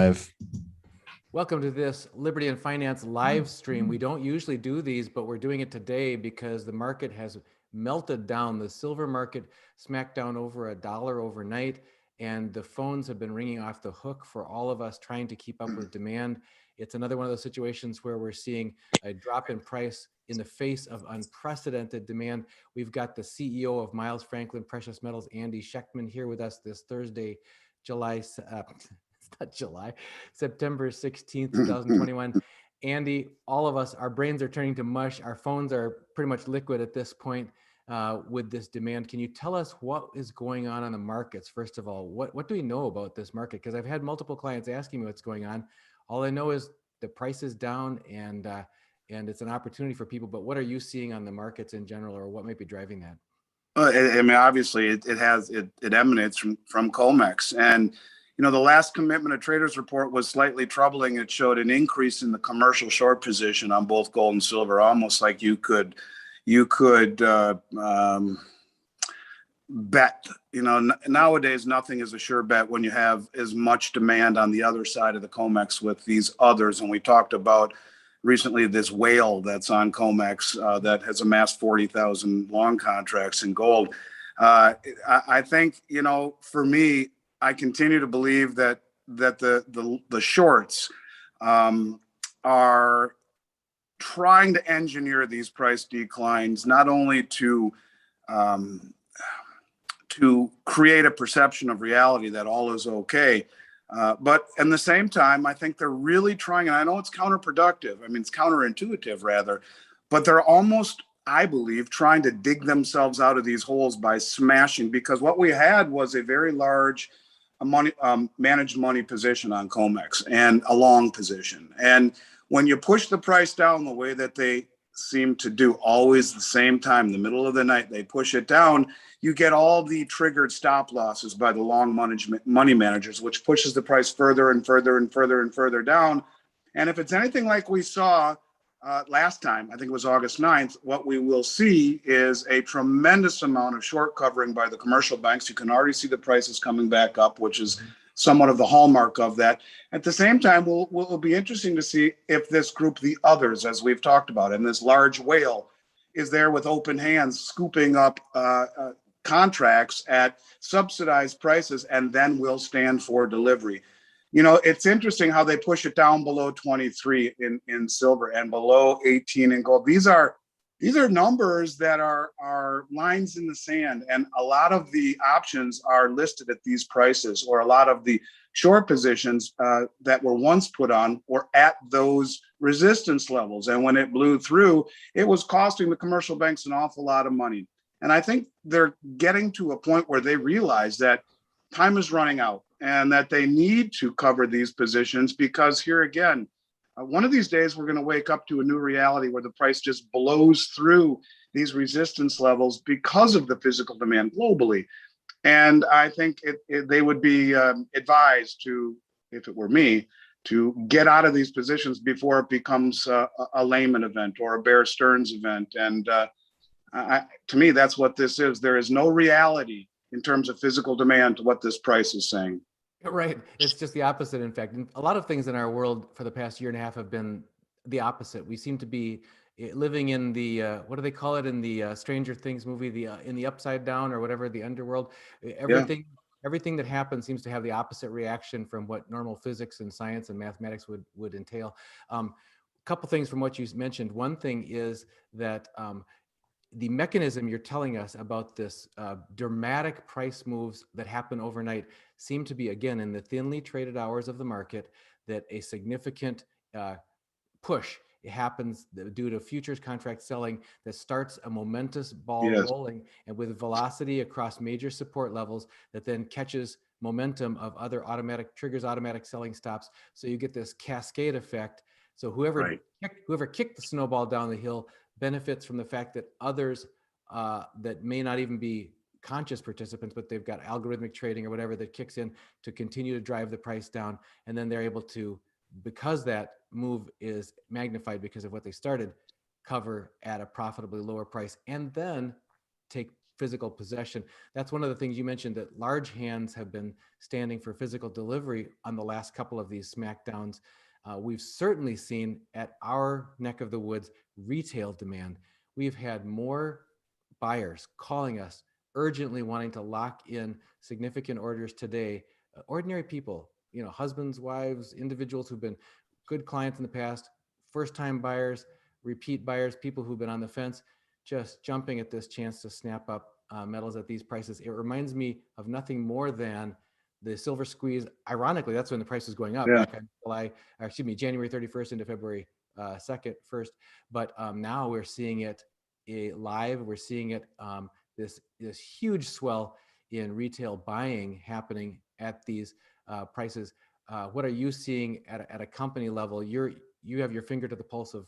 live. Welcome to this Liberty and Finance live stream. We don't usually do these, but we're doing it today because the market has melted down. The silver market smacked down over $1 overnight, and the phones have been ringing off the hook for all of us trying to keep up with demand. It's another one of those situations where we're seeing a drop in price in the face of unprecedented demand. We've got the CEO of Miles Franklin Precious Metals, Andy Schectman, here with us this Thursday, September 16th, 2021. Andy, all of us, our brains are turning to mush. Our phones are pretty much liquid at this point with this demand. Can you tell us what is going on the markets? First of all, what do we know about this market? Because I've had multiple clients asking me what's going on. All I know is the price is down and it's an opportunity for people. But what are you seeing on the markets in general, or what might be driving that? I mean, obviously, it emanates from COMEX. And the last commitment of traders report was slightly troubling. It showed an increase in the commercial short position on both gold and silver, almost like you could bet. Nowadays, nothing is a sure bet when you have as much demand on the other side of the COMEX with these others. And we talked about recently this whale that's on COMEX that has amassed 40,000 long contracts in gold. I think, for me, I continue to believe that the shorts are trying to engineer these price declines, not only to create a perception of reality that all is okay, but at the same time, I think they're really trying, and I know it's counterproductive. I mean, it's counterintuitive rather, but they're almost, I believe, trying to dig themselves out of these holes by smashing, because what we had was a very large managed money position on COMEX and a long position. And when you push the price down the way that they seem to do, always the same time, the middle of the night, they push it down, you get all the triggered stop losses by the long money managers, which pushes the price further and further and further and further down. And if it's anything like we saw last time, I think it was August 9th, what we will see is a tremendous amount of short covering by the commercial banks. You can already see the prices coming back up, which is somewhat of the hallmark of that. At the same time, will be interesting to see if this group, the others, as we've talked about, and this large whale is there with open hands, scooping up contracts at subsidized prices, and then will stand for delivery. It's interesting how they push it down below 23 in silver and below 18 in gold. These are numbers that are lines in the sand, and a lot of the options are listed at these prices, or a lot of the short positions that were once put on were at those resistance levels. And when it blew through, it was costing the commercial banks an awful lot of money. And I think they're getting to a point where they realize that time is running out and that they need to cover these positions, because here again, one of these days, we're going to wake up to a new reality where the price just blows through these resistance levels because of the physical demand globally. And I think they would be advised to, if it were me, to get out of these positions before it becomes a Lehman event or a Bear Stearns event. And to me, that's what this is. There is no reality in terms of physical demand to what this price is saying. Right. It's just the opposite, in fact. And a lot of things in our world for the past year and a half have been the opposite. We seem to be living in the, what do they call it in the Stranger Things movie, in the upside down or whatever, the underworld. Everything that happens seems to have the opposite reaction from what normal physics and science and mathematics would entail. A couple things from what you mentioned. One thing is that the mechanism you're telling us about this dramatic price moves that happen overnight seem to be, again, in the thinly traded hours of the market, that a significant push happens due to futures contract selling that starts a momentous ball rolling, and with velocity across major support levels that then catches momentum of other triggers automatic selling stops. So you get this cascade effect. So whoever kicked the snowball down the hill benefits from the fact that others that may not even be conscious participants, but they've got algorithmic trading or whatever that kicks in to continue to drive the price down. And then they're able to, because that move is magnified because of what they started, cover at a profitably lower price, and then take physical possession. That's one of the things you mentioned, that large hands have been standing for physical delivery on the last couple of these smackdowns. We've certainly seen at our neck of the woods retail demand. We've had more buyers calling us urgently wanting to lock in significant orders today. Ordinary people, husbands, wives, individuals who've been good clients in the past, first-time buyers, repeat buyers, people who've been on the fence, just jumping at this chance to snap up metals at these prices. It reminds me of nothing more than the silver squeeze. Ironically, that's when the price was going up, back on January 31st into February 2nd, 1st. But now we're seeing it live. We're seeing it, this huge swell in retail buying happening at these prices. What are you seeing at a company level? You have your finger to the pulse of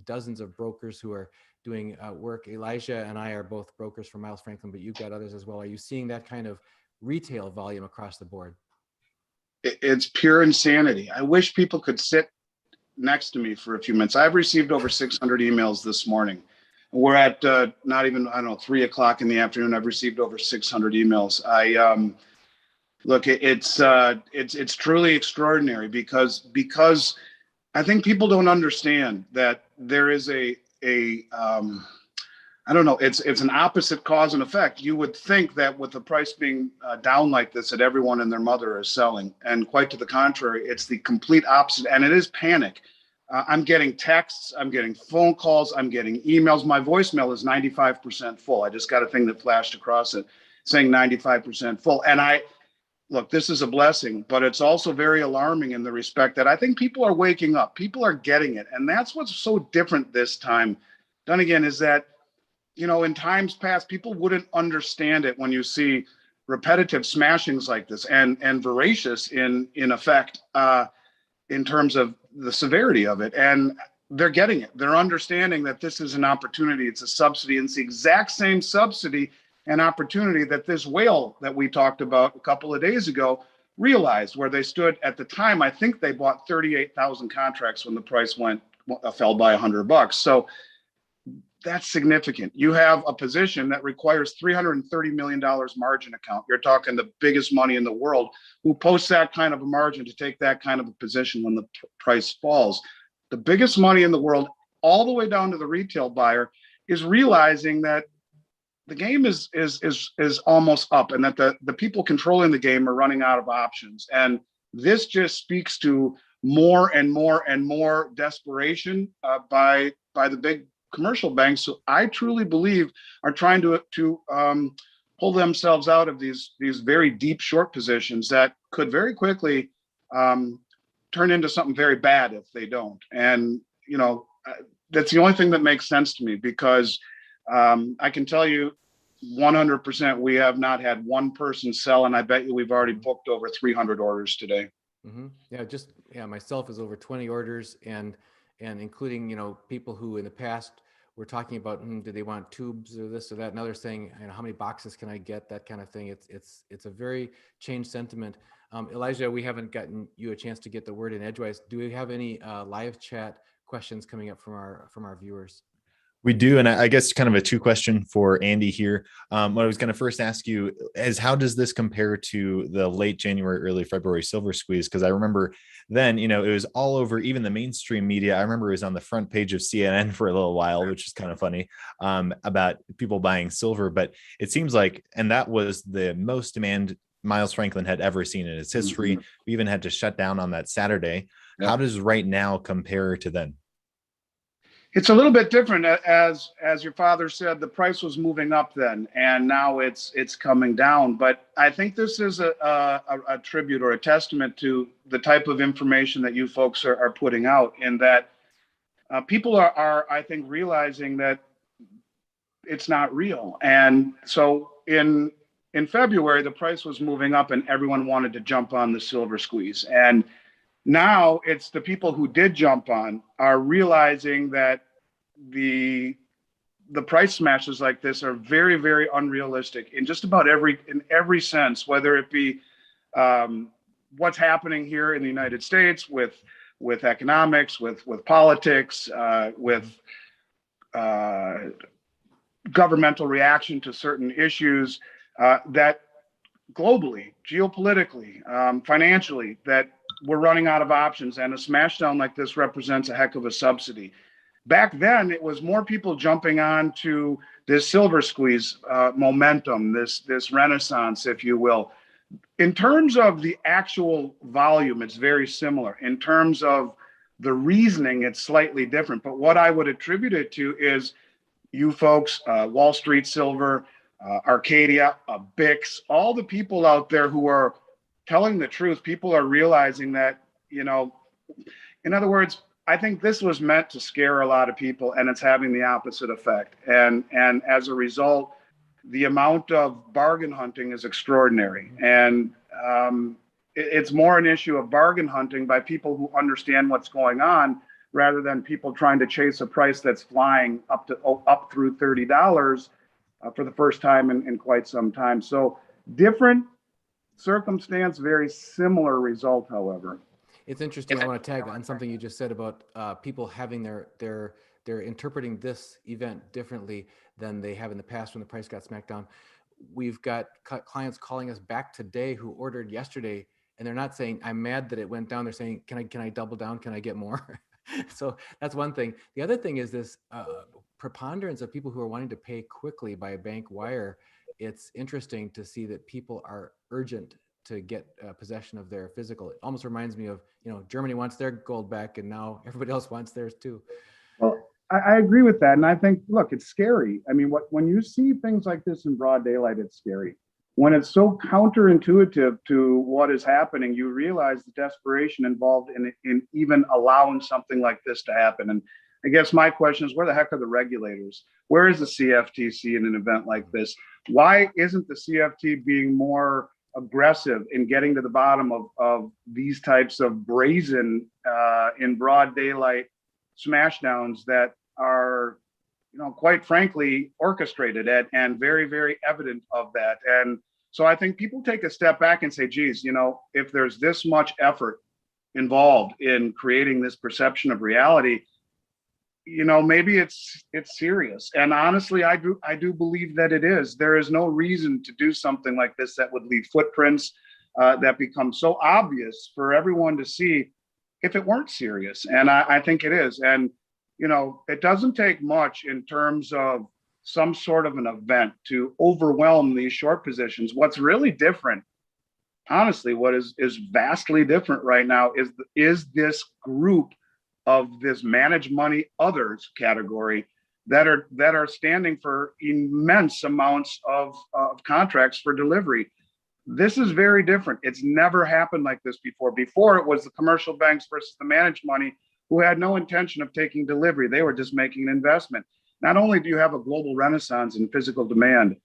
dozens of brokers who are doing work. Elijah and I are both brokers for Miles Franklin, but you've got others as well. Are you seeing that kind of retail volume across the board? It's pure insanity. I wish people could sit next to me for a few minutes. I've received over 600 emails this morning. We're at not even, 3 o'clock in the afternoon. I've received over 600 emails. Look, it's truly extraordinary because I think people don't understand that there is it's an opposite cause and effect. You would think that with the price being down like this, that everyone and their mother is selling. And quite to the contrary, it's the complete opposite. And it is panic. I'm getting texts, I'm getting phone calls, I'm getting emails. My voicemail is 95% full. I just got a thing that flashed across it saying 95% full. And look, this is a blessing, but it's also very alarming in the respect that I think people are waking up. People are getting it. And that's what's so different this time, Dunnigan, is that, in times past, people wouldn't understand it when you see repetitive smashings like this and voracious in effect in terms of the severity of it. And they're getting it. They're understanding that this is an opportunity. It's a subsidy. And it's the exact same subsidy and opportunity that this whale that we talked about a couple of days ago realized, where they stood at the time. I think they bought 38,000 contracts when the price fell by $100. So that's significant. You have a position that requires $330 million margin account. You're talking the biggest money in the world, who posts that kind of a margin to take that kind of a position when the price falls. The biggest money in the world, all the way down to the retail buyer, is realizing that the game is almost up, and that the people controlling the game are running out of options. And this just speaks to more and more and more desperation by the big commercial banks, who I truly believe are trying to pull themselves out of these very deep short positions that could very quickly turn into something very bad if they don't. And that's the only thing that makes sense to me, because I can tell you 100% we have not had one person sell, and I bet you we've already booked over 300 orders today. Mm-hmm. Myself is over 20 orders, and including people who in the past were talking about do they want tubes or this or that, now they're saying how many boxes can I get, that kind of thing. It's a very changed sentiment. Elijah, we haven't gotten you a chance to get the word in edgewise. Do we have any live chat questions coming up from our viewers? We do, and I guess kind of a two question for Andy here. What I was going to first ask you is, how does this compare to the late January, early February silver squeeze? Because I remember then, it was all over, even the mainstream media. I remember it was on the front page of CNN for a little while, which is kind of funny, about people buying silver. But it seems like, and that was the most demand Miles Franklin had ever seen in its history. Mm-hmm. We even had to shut down on that Saturday. Yep. How does right now compare to then? It's a little bit different. As your father said, the price was moving up then, and now it's coming down. But I think this is a tribute or a testament to the type of information that you folks are putting out, in that people are, I think, realizing that it's not real. And so in February, the price was moving up and everyone wanted to jump on the silver squeeze. And now it's the people who did jump on are realizing that the price smashes like this are very, very unrealistic in just about every sense, whether it be what's happening here in the United States with economics, with politics, with governmental reaction to certain issues that globally, geopolitically, financially, that we're running out of options. And a smashdown like this represents a heck of a subsidy. Back then, it was more people jumping on to this silver squeeze momentum, this renaissance, if you will. In terms of the actual volume, it's very similar. In terms of the reasoning, it's slightly different. But what I would attribute it to is you folks, Wall Street Silver, Arcadia, Bix, all the people out there who are telling the truth. People are realizing that, in other words, I think this was meant to scare a lot of people, and it's having the opposite effect. And as a result, the amount of bargain hunting is extraordinary. And it's more an issue of bargain hunting by people who understand what's going on, rather than people trying to chase a price that's flying up through $30 for the first time in quite some time. So different circumstance, very similar result, however. It's interesting. I want to tag on something you just said about people having they're interpreting this event differently than they have in the past when the price got smacked down. We've got clients calling us back today who ordered yesterday, and they're not saying, "I'm mad that it went down." They're saying, "Can I double down? Can I get more?" So that's one thing. The other thing is this preponderance of people who are wanting to pay quickly by a bank wire. It's interesting to see that people are urgent to get possession of their physical. It almost reminds me of, Germany wants their gold back, and now everybody else wants theirs too. Well, I agree with that. And I think, look, it's scary. I mean, when you see things like this in broad daylight, it's scary. When it's so counterintuitive to what is happening, you realize the desperation involved in even allowing something like this to happen. And I guess my question is, where the heck are the regulators? Where is the CFTC in an event like this? Why isn't the CFT being more aggressive in getting to the bottom of these types of brazen, in broad daylight smashdowns that are, quite frankly, orchestrated and very, very evident of that? And so I think people take a step back and say, geez, if there's this much effort involved in creating this perception of reality, maybe it's serious. And honestly, I do believe that it is. There is no reason to do something like this that would leave footprints that become so obvious for everyone to see if it weren't serious. And I think it is. And, it doesn't take much in terms of some sort of an event to overwhelm these short positions. What's really different, honestly, what is vastly different right now is this group of this managed money others category that are standing for immense amounts of contracts for delivery. This is very different. It's never happened like this before. Before, it was the commercial banks versus the managed money who had no intention of taking delivery. They were just making an investment. Not only do you have a global renaissance in physical demand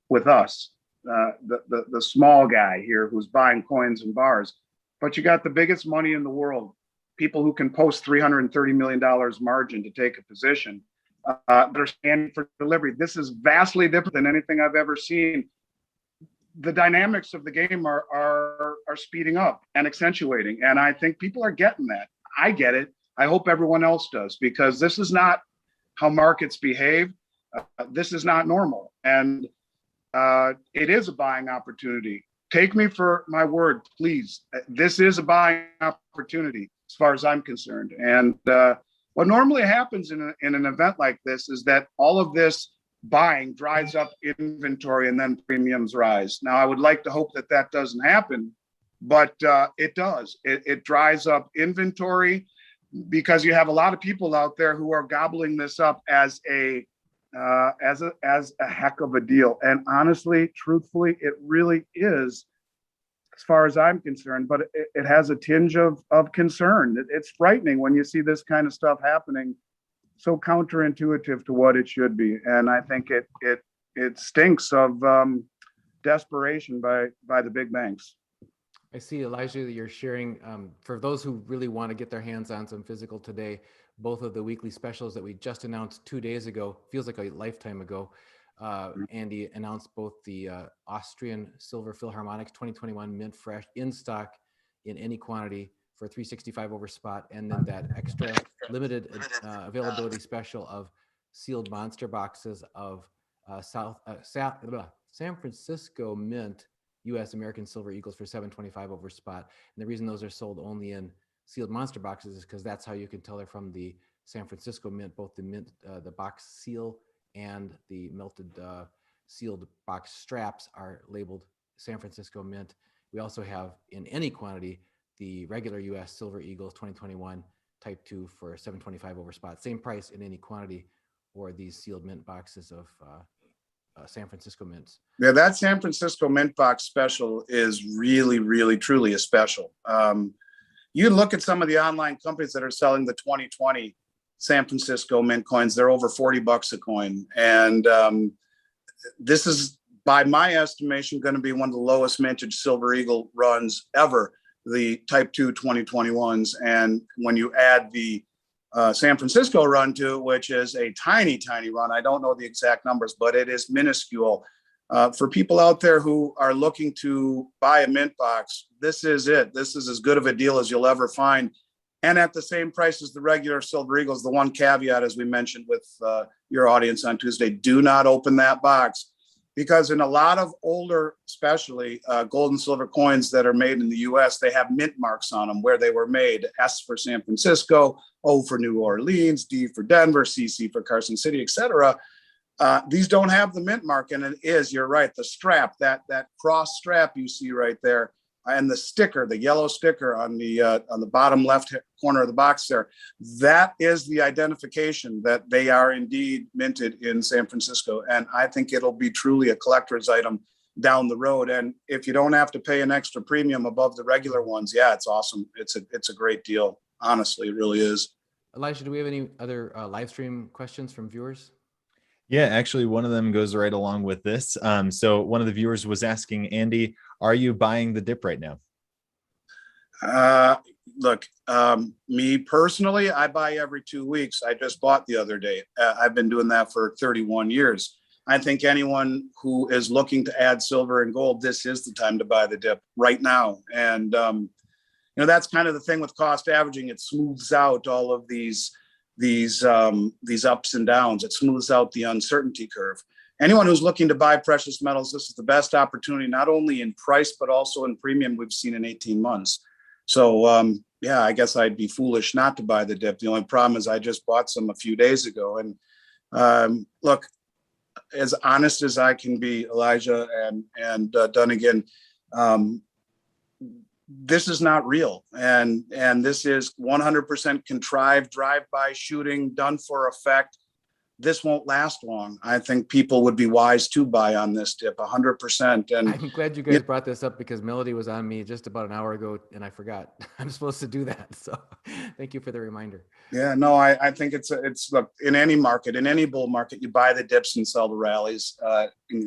with us, the small guy here who's buying coins and bars, but you got the biggest money in the world, people who can post $330 million margin to take a position that are standing for delivery. This is vastly different than anything I've ever seen. The dynamics of the game are speeding up and accentuating. And I think people are getting that. I get it. I hope everyone else does, because this is not how markets behave. This is not normal. And it is a buying opportunity. Take me for my word, please. This is a buying opportunity as far as I'm concerned. And what normally happens in an event like this is that all of this buying dries up inventory and then premiums rise. Now, I would like to hope that doesn't happen, but it does. It dries up inventory because you have a lot of people out there who are gobbling this up as a heck of a deal. And honestly, truthfully, it really is, as far as I'm concerned, but it has a tinge of concern. It's frightening when you see this kind of stuff happening, so counterintuitive to what it should be. And I think it stinks of desperation by the big banks. I see, Elijah, that you're sharing, for those who really want to get their hands on some physical today, both of the weekly specials that we just announced 2 days ago, feels like a lifetime ago. Andy announced both the Austrian Silver Philharmonics 2021 mint fresh in stock in any quantity for $365 over spot, and then that extra limited availability special of sealed monster boxes of San Francisco Mint U.S. American Silver Eagles for $7.25 over spot. And the reason those are sold only in sealed monster boxes is because that's how you can tell they're from the San Francisco Mint. Both the mint, the box seal, and the melted sealed box straps are labeled San Francisco Mint. We also have, in any quantity, the regular U.S. Silver Eagles 2021 Type 2 for $7.25 over spot. Same price in any quantity, or these sealed mint boxes of San Francisco mints. Yeah, that San Francisco Mint Box special is really, really, truly a special. You look at some of the online companies that are selling the 2020 San Francisco Mint coins, they're over $40 a coin. And this is, by my estimation, going to be one of the lowest mintage Silver Eagle runs ever, the Type 2 2021s. And when you add the San Francisco run to it, which is a tiny, tiny run, I don't know the exact numbers, but it is minuscule. For people out there who are looking to buy a mint box, this is it. This is as good of a deal as you'll ever find. And at the same price as the regular Silver Eagles. The one caveat, as we mentioned with your audience on Tuesday, do not open that box, because in a lot of older, especially gold and silver coins that are made in the US, they have mint marks on them where they were made. S for San Francisco, O for New Orleans, D for Denver, CC for Carson City, etc. These don't have the mint mark, and it is, you're right, the strap, that cross strap you see right there, and the sticker, the yellow sticker on the bottom left corner of the box there, that is the identification that they are indeed minted in San Francisco. And I think it'll be truly a collector's item down the road. And if you don't have to pay an extra premium above the regular ones, yeah, it's awesome. It's a great deal. Honestly, it really is. Elijah, do we have any other live stream questions from viewers? Yeah, actually, one of them goes right along with this. So one of the viewers was asking, Andy, are you buying the dip right now? Look, me personally, I buy every 2 weeks. I just bought the other day. I've been doing that for 31 years. I think anyone who is looking to add silver and gold, this is the time to buy the dip right now. And, that's kind of the thing with cost averaging. It smooths out all of these ups and downs. It smooths out the uncertainty curve. Anyone who's looking to buy precious metals, this is the best opportunity, not only in price, but also in premium we've seen in 18 months. So, yeah, I guess I'd be foolish not to buy the dip. The only problem is I just bought some a few days ago. And look, as honest as I can be, Elijah and Dunnigan, this is not real. And this is 100% contrived, drive-by shooting, done for effect. This won't last long. I think people would be wise to buy on this dip 100%. And I'm glad you guys brought this up, because Melody was on me just about an hour ago and I forgot. I'm supposed to do that. So thank you for the reminder. Yeah, no, I think it's look, in any market, in any bull market, you buy the dips and sell the rallies.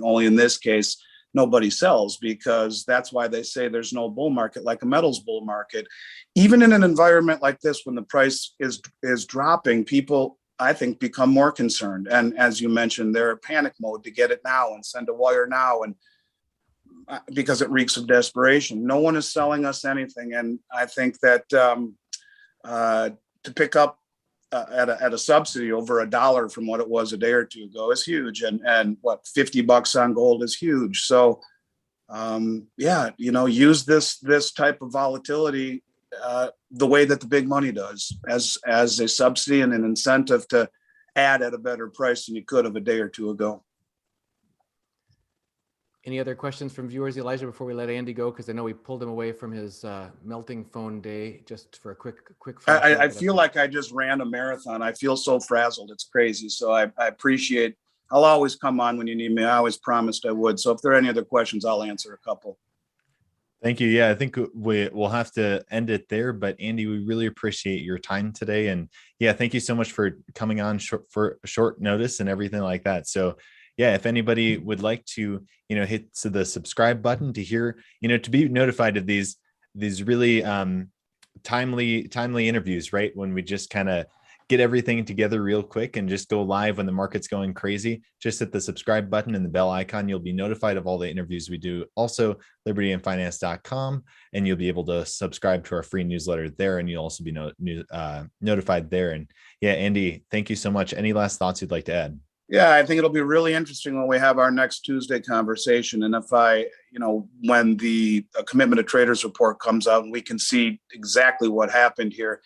Only in this case, nobody sells, because that's why they say there's no bull market like a metals bull market. Even in an environment like this, when the price is dropping, people, I think, become more concerned. And as you mentioned, they're in panic mode to get it now and send a wire now, and because it reeks of desperation. No one is selling us anything. And I think that to pick up at a subsidy over $1 from what it was a day or two ago is huge. And what, $50 on gold is huge. So yeah, use this type of volatility the way that the big money does, as a subsidy and an incentive to add at a better price than you could have a day or two ago. Any other questions from viewers, Elijah, before we let Andy go? Because I know we pulled him away from his melting phone day just for a quick. I feel like I just ran a marathon. I feel so frazzled. It's crazy. So I appreciate. I'll always come on when you need me. I always promised I would. So if there are any other questions, I'll answer a couple. Thank you. Yeah, I think we'll have to end it there. But Andy, we really appreciate your time today. And yeah, thank you so much for coming on for short notice and everything like that. So yeah, if anybody would like to, hit the subscribe button to hear, to be notified of these really timely interviews, right? When we just kind of get everything together real quick and just go live when the market's going crazy, just hit the subscribe button and the bell icon. You'll be notified of all the interviews we do. Also, libertyandfinance.com, and you'll be able to subscribe to our free newsletter there, and you'll also be notified there. And yeah, Andy, thank you so much. Any last thoughts you'd like to add? Yeah, I think it'll be really interesting when we have our next Tuesday conversation. And if when the commitment of traders report comes out and we can see exactly what happened here,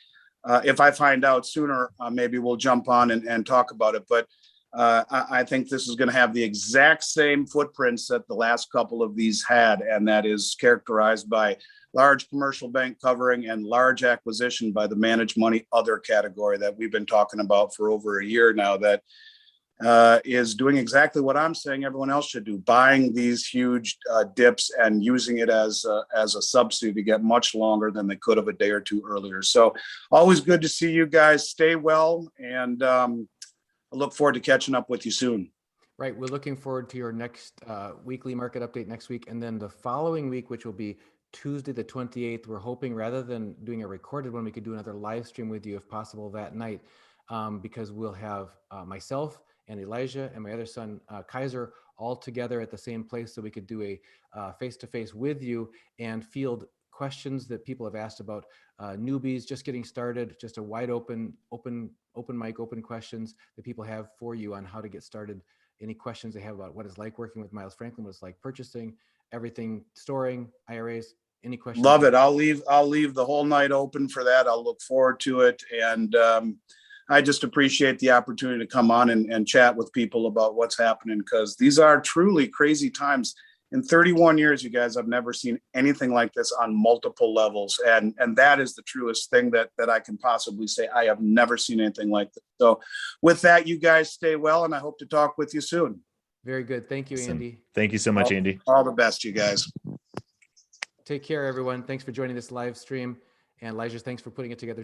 if I find out sooner, maybe we'll jump on and talk about it. But I think this is going to have the exact same footprints that the last couple of these had, and that is characterized by large commercial bank covering and large acquisition by the managed money other category that we've been talking about for over a year now, that is doing exactly what I'm saying everyone else should do, buying these huge dips and using it as a substitute to get much longer than they could have a day or two earlier. So always good to see you guys. Stay well, and I look forward to catching up with you soon. Right. We're looking forward to your next weekly market update next week. And then the following week, which will be Tuesday, the 28th, we're hoping rather than doing a recorded one, we could do another live stream with you if possible that night, because we'll have myself and Elijah and my other son, Kaiser, all together at the same place, so we could do a face-to-face with you and field questions that people have asked about newbies just getting started, just a wide open mic, open questions that people have for you on how to get started. Any questions they have about what it's like working with Miles Franklin, what it's like purchasing, everything, storing, IRAs, any questions? Love it. I'll leave the whole night open for that. I'll look forward to it. And I just appreciate the opportunity to come on and chat with people about what's happening, because these are truly crazy times. In 31 years, you guys, I've never seen anything like this on multiple levels. And that is the truest thing that I can possibly say. I have never seen anything like this. So with that, you guys stay well, and I hope to talk with you soon. Very good. Thank you, Andy. Thank you so much, Andy. All the best, you guys. Take care, everyone. Thanks for joining this live stream. And Elijah, thanks for putting it together.